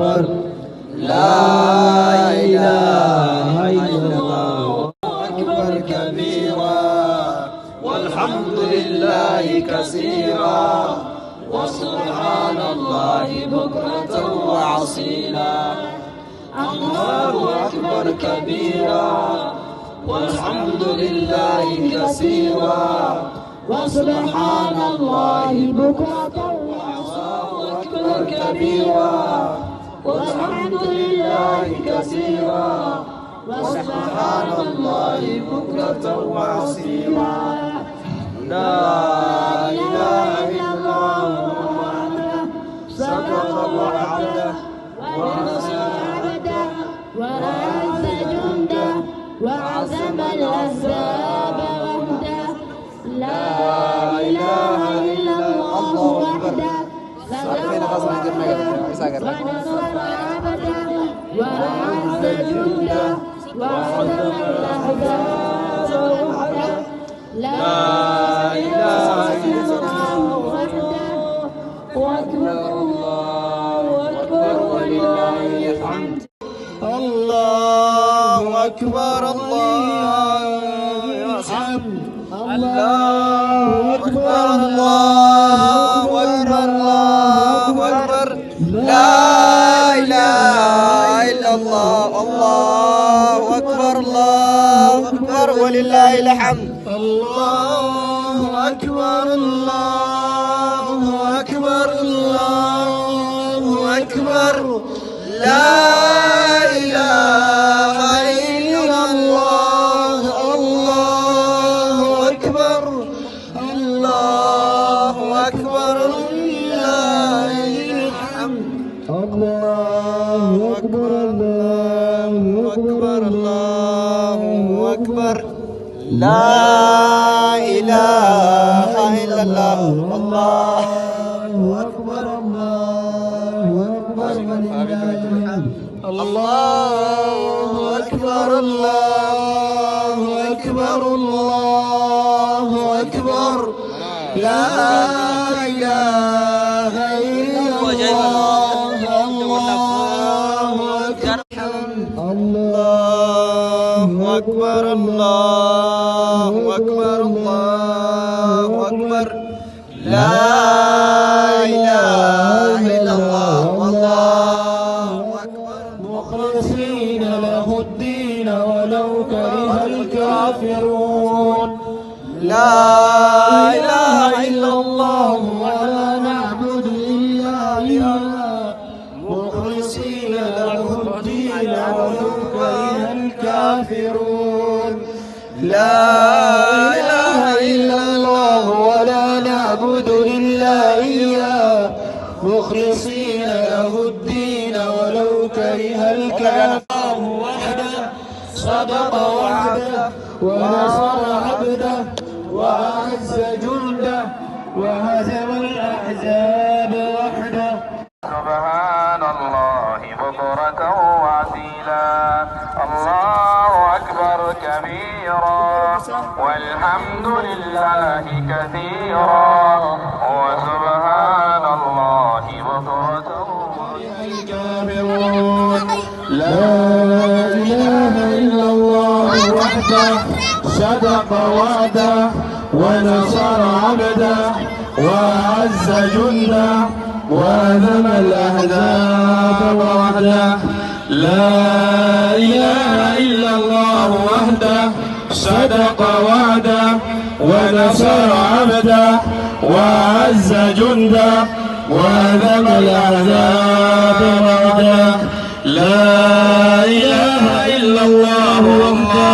لا إله إلا الله أكبر كبيرا والحمد لله كثيرا وسبحان الله بكرة وأصيلا. الله أكبر كبيرا والحمد لله كثيرا وسبحان الله بكرة وأصيلا. كبيرا والحمد لله كثيرا وسبحان الله بكرة وأصيلا. لا إله إلا الله وحده صدق وعده ونصر عبده وأعز جنده وعزم الأحزاب وحده. لا إله إلا الله وحده صدق وعده ونصر عبده وأعز جنده وعزم الأحزاب وحده. لا إله إلا الله وحده وأكبر الله أكبر ولله الحمد. الله أكبر الله الحمد. الله أكبر الله أكبر الله أكبر. لا إله إلا الله. الله أكبر الله أكبر ولله الحمد. الله أكبر الله أكبر الله أكبر. لا إله إلا الله. الله أكبر الله أكبر لله الحمد. الله أكبر الله أكبر الله أكبر. لا إله إلا الله. الله أكبر الله أكبر ولله الحمد. الله أكبر الله أكبر الله أكبر. لا إله إلا الله. الله أكبر الله أكبر الله أكبر. لا إله إلا الله. الله أكبر. مخلصين له الدين ولو كره الكافرون. لا إله إلا الله ولا نعبد إلا إياه مخلصين له الدين ولو كره الكافرون. لا إله إلا الله ولا نعبد إلا إياه مخلصين له الدين ولو كره الكافرون. وحده صدق وعده ونصر عبده وأعز جنده وهزم الأحزاب وحده. سبحان الله بكرة وأصيلا. الله أكبر كبيرا والحمد لله كثيرا وسبحان الله بكرة الكافرون. لا إله إلا الله وحده صدق وعده ونصر عبده وأعز جنده وهزم الأحزاب وحده. لا إله إلا الله وحده صدق وعده ونصر عبده وأعز جنده وهزم الأحزاب وحده. لا إله إلا الله وحده.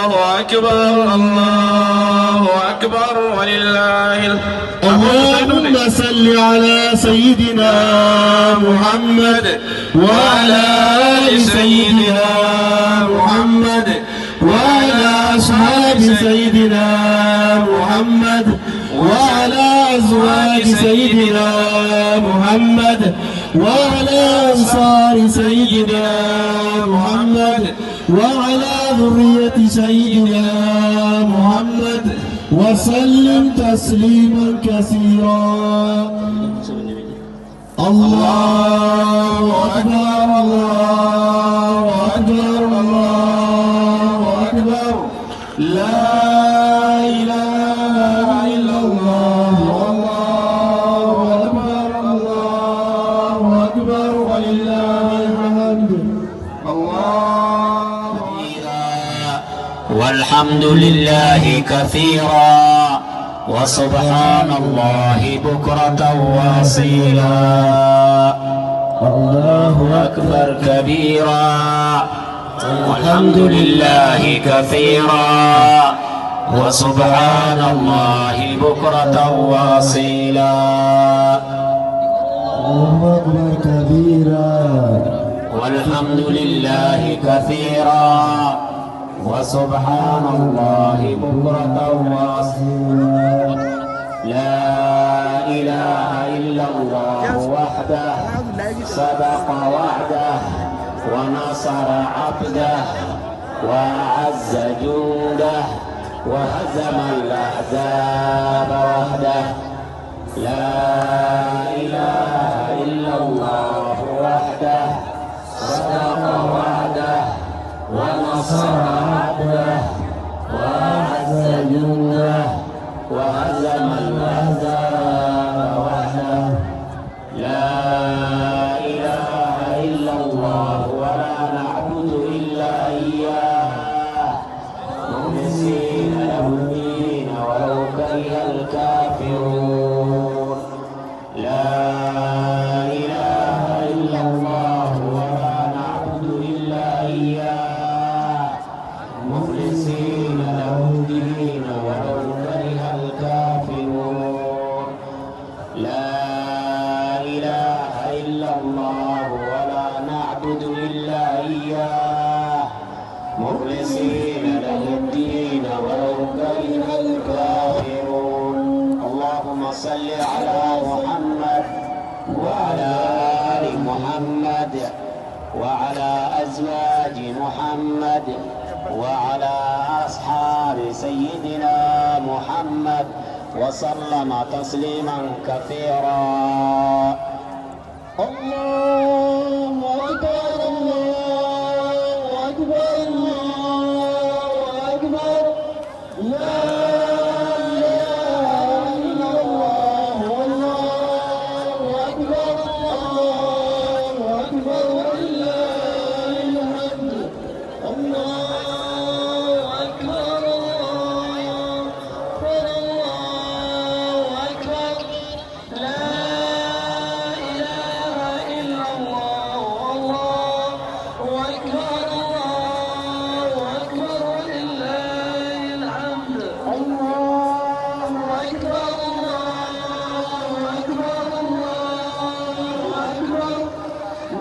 الله أكبر الله أكبر ولله الحمد. اللهم صل على سيدنا محمد وعلى آل سيدنا محمد وعلى أصحاب سيدنا محمد وعلى أزواج سيدنا محمد وعلى أنصار سيدنا محمد وعلى ذرية سيدنا محمد وسلم تسليما كثيرا. الله أكبر الله أكبر الله أكبر لا إله إلا الله والله أكبر ولله الحمد الله والحمد لله كثيرا وسبحان الله بكرة وأصيلا الله أكبر كبيرا والحمد لله كثيرا وسبحان الله بكرة وأصيلا الله أكبر كبيرا والحمد لله كثيرا وسبحان الله بكرة وأصيلا لا إله إلا الله وحده صدق وعده ونصر عبده وأعز جنده وهزم الأحزاب وحده لا إله إلا الله وحده صدق وعده ونصر عبده وأعز جنده وهزم الأحزاب وحده لا إله إلا الله ولا نعبد إلا إياه مخلصين له الدين ولو كره الكافرون لا إله إلا الله ولا نعبد إلا إياه مخلصين له الدين ولو كره الكافرون لا إله إلا الله ولا نعبد إلا إياه مخلصين له الدين ولو كره الكافرون اللهم صل على محمد وعلى آل محمد وعلى أزواج محمد وعلى أصحاب سيدنا محمد وسلم تسليما كثيرا الله أكبر الله أكبر الله أكبر لا إله إلا الله والله أكبر الله أكبر ولله الحمد الله أكبر الله أكبر لا إله إلا الله والله أكبر الله أكبر ولله الحمد الله أكبر الله أكبر الله أكبر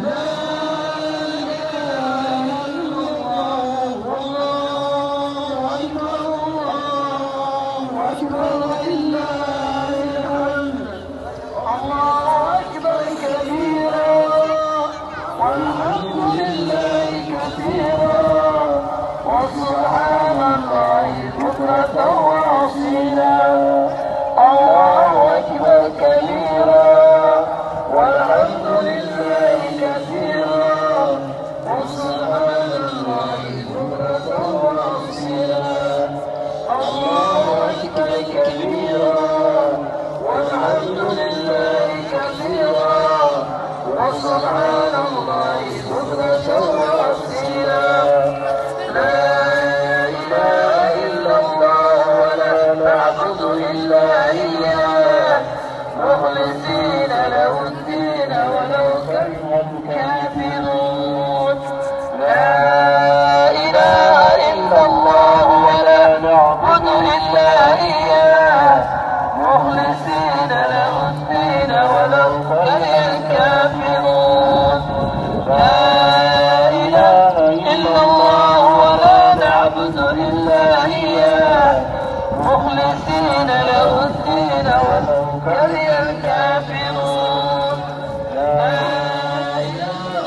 لا إله إلا الله والله أكبر الله أكبر ولله الحمد الله أكبر كبيرا والحمد لله كثيرا وسبحان الله بكرة وأصيلا الله أكبر كبيرا والحمد لله كثيرا وسبحان الله بكرة وأصيلا الله أكبر كبيرا والحمد لله كثيرا وسبحان الله بكرة وأصيلا لا إله إلا الله ولا نعبد إلا إياه مخلصين له الدين ولو كره الكافرون لا إله إلا الله ولا نعبد إلا إياه مخلصين له الدين ولو كره الكافرون لا إله إلا الله ولا نعبد إلا إياه مخلصين له الدين ولو كره الكافرون لا إله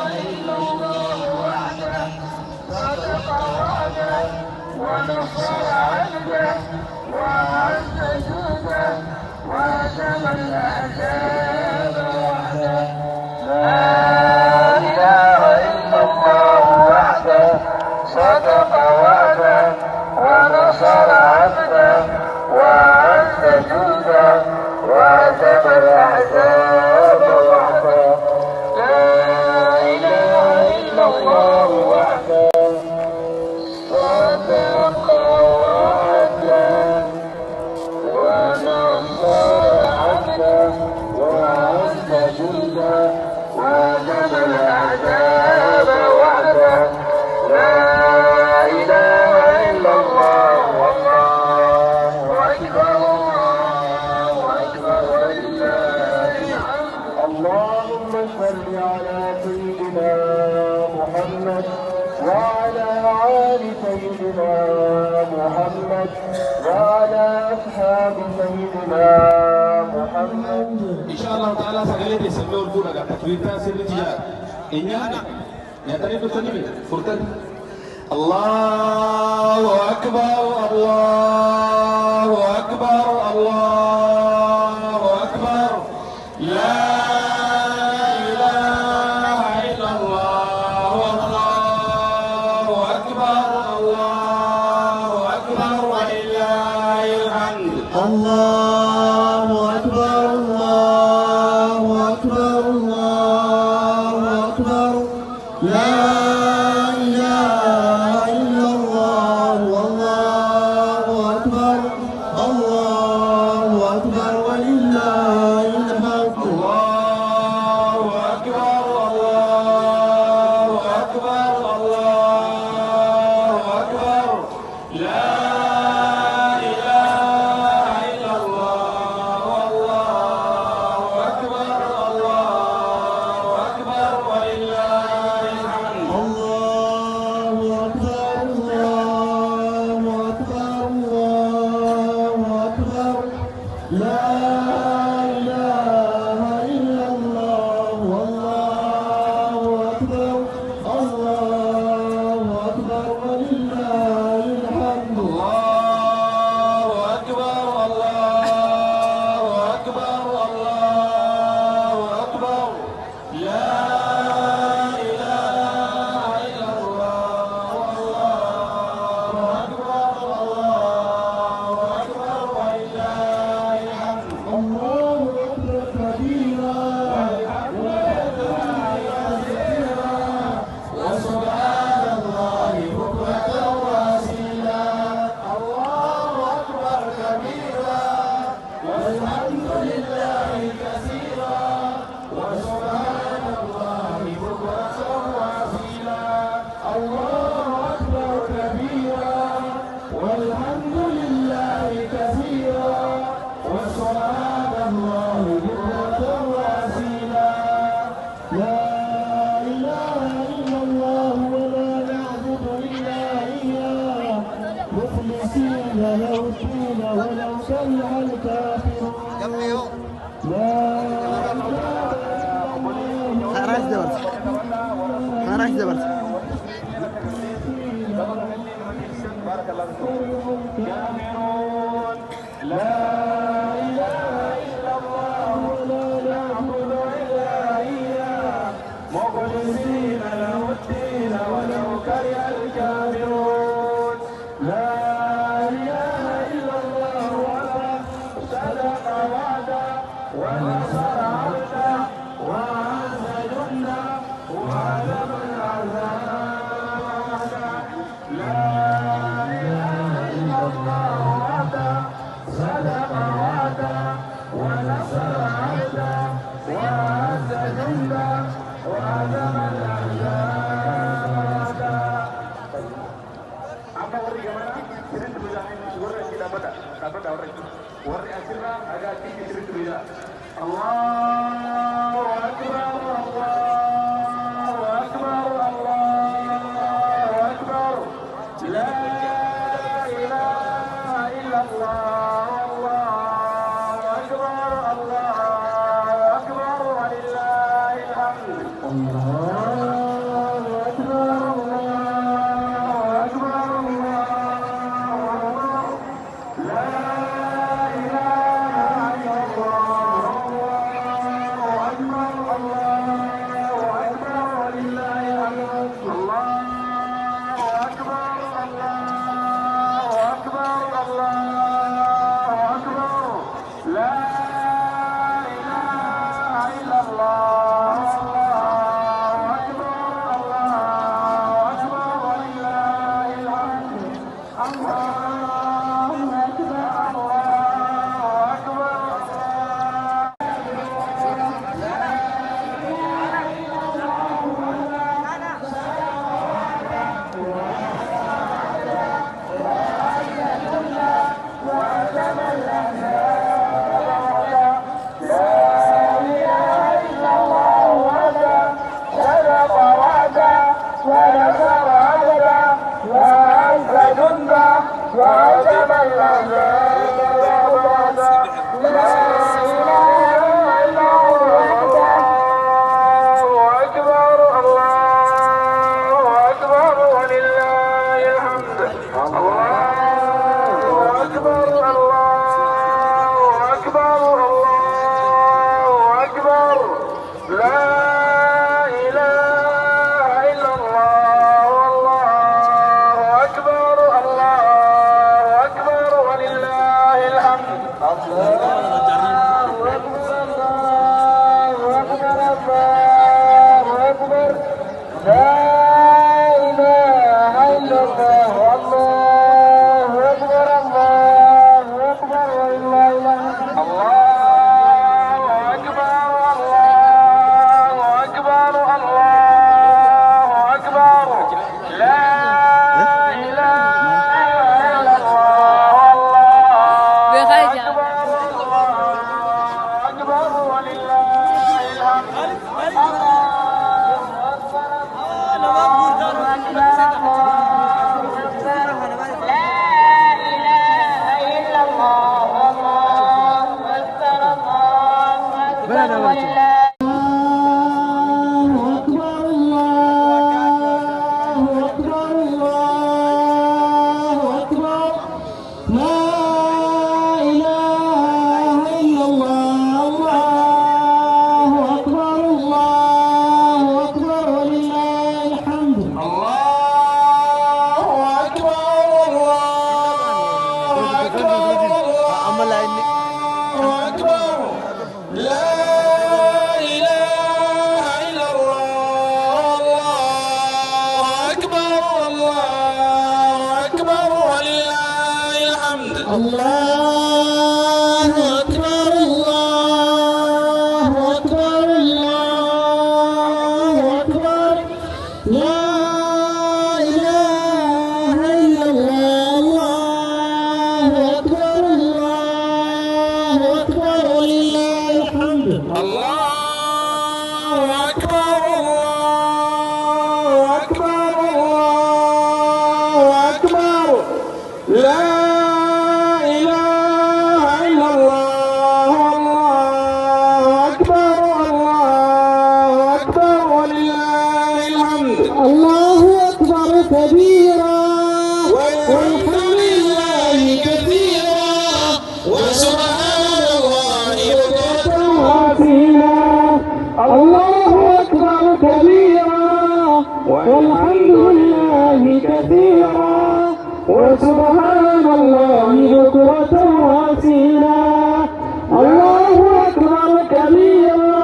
صل على سيدنا محمد وعلى آل سيدنا محمد وعلى أصحاب سيدنا محمد. إن شاء الله تعالى سجلت يسميه البورة قاعد تكوينتا سر تجار إنيانا يا ترى بتسمي فرتن الله أكبر الله أكبر الله أكبر لا إله إلا الله والله أكبر الله أكبر ولله الحمد. الله أكبر الله أكبر الله أكبر لا إله إلا الله والله أكبر الله أكبر ولله الحمد. الله أكبر الله أكبر الله أكبر لا إله إلا الله والله أكبر الله أكبر ولله الحمد. الله أكبر الله أكبر الله أكبر لا إله إلا الله والله أكبر الله أكبر ولله الحمد. الله أكبر الله أكبر الله أكبر لا إله إلا الله والله أكبر الله أكبر ولله الحمد. الله أكبر كبيرا وسبحان الله بكرة وأصيلا. الله أكبر كبيرا والحمد لله كثيرا وسبحان الله بكرة وأصيلا. الله أكبر كبيرا والحمد لله كثيرا وسبحان الله بكرة وأصيلا. لا إله إلا الله ولا نعبد إلا إياه مخلصين له الدين ولو كره الكافرون. لا إله إلا الله لا إله إلا الله ولا نعبد إلا إياه مخلصين له الدين ولو كره الكافرون. لا إله إلا الله وحده صدق وعده ونصر عبده وأعز جنده وهزم الأحزاب. لا إله إلا الله وحده صدق وعده ونصر عبده وأعز جنده وهزم الأحزاب. Apa warna gimana? Sini terlihat ini warna kita dapat warna asirnya agak tinggi sini terlihat. Allahu Akbar Allahu Akbar Allahu Akbar la ilaha illallah Allahu Akbar Allahu Akbar walillahil hamd. الله أكبر الله أكبر الله لا إله إلا الله الله أكبر الله أكبر ولله الحمد. الله أكبر الله أكبر الله أكبر لا إله إلا الله الله الله أكبر الله أكبر الله أكبر لا إله إلا الله أكبر الله أكبر ولله الحمد الله أكبر الله أكبر الله أكبر لا إله إلا الله الله أكبر الله أكبر ولله الحمد الله أكبر كبيرا والحمد لله كثيرا وسبحان الله بكرة وأصيلا الله أكبر كبيرا والحمد لله كثيرا وسبحان الله بكرة وأصيلا الله أكبر كبيرا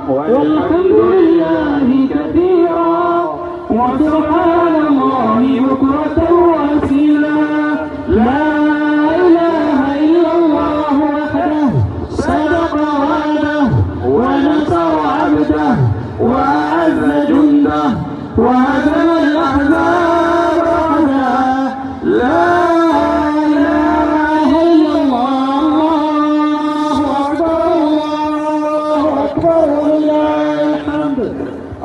والحمد لله كثيرا وسبحان الله بكرة وأصيلا لا إله إلا الله وحده صدق وعده ونصر عبده وأعز جنده وهزم الأحزاب وحده لا إله إلا الله الله أكبر ولله الحمد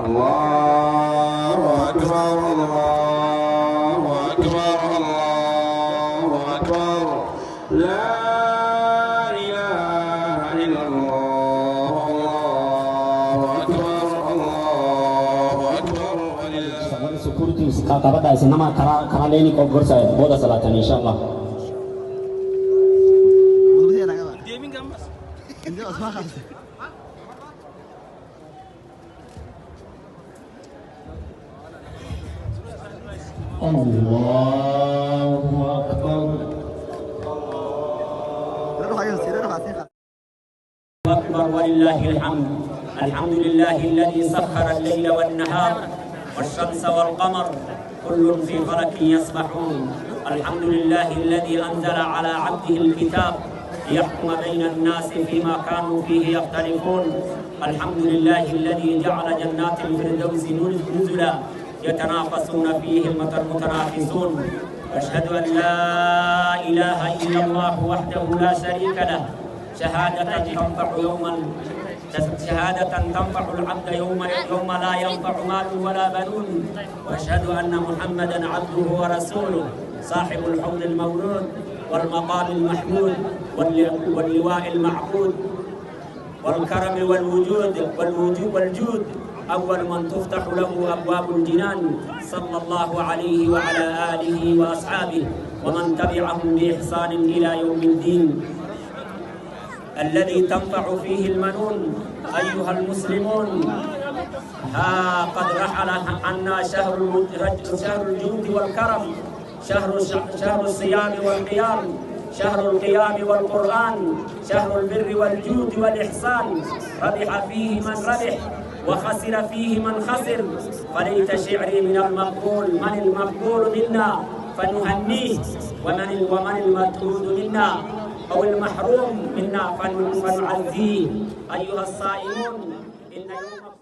الله أكبر الله أكبر الله أكبر لا إله إلا الله الله أكبر الله أكبر ولله security kata nama kara leni ko gorsa boda salatan insyaallah. Allahu akbar. أكبر ولله الحمد. الحمد لله الذي سخر الليل والنهار والشمس والقمر كل في فلك يسبحون. الحمد لله الذي أنزل على عبده الكتاب ليحكم بين الناس فيما كانوا فيه يختلفون. الحمد لله الذي جعل جنات الفردوس نزلا يتنافسون فيه المتنافسون. أشهد أن لا إله إلا الله وحده لا شريك له شهادة تنفع العبد يوم لا ينفع مال ولا بنون. واشهد ان محمدا عبده ورسوله صاحب الحوض المولود والمقام المحمود واللواء المعقود والكرم والجود اول من تفتح له ابواب الجنان صلى الله عليه وعلى اله واصحابه ومن تبعهم باحسان الى يوم الدين. الذي تنفع فيه المنون. أيها المسلمون ها قد رحل عنا شهر الجود والكرم، شهر الصيام والقيام، شهر القيام والقرآن، شهر البر والجود والإحسان. ربح فيه من ربح وخسر فيه من خسر. فليت شعري من المقبول، من المقبول منا فنهنيه، ومن المطرود منا أو المحروم منا فنعزيه. أيها الصائمون إن يوم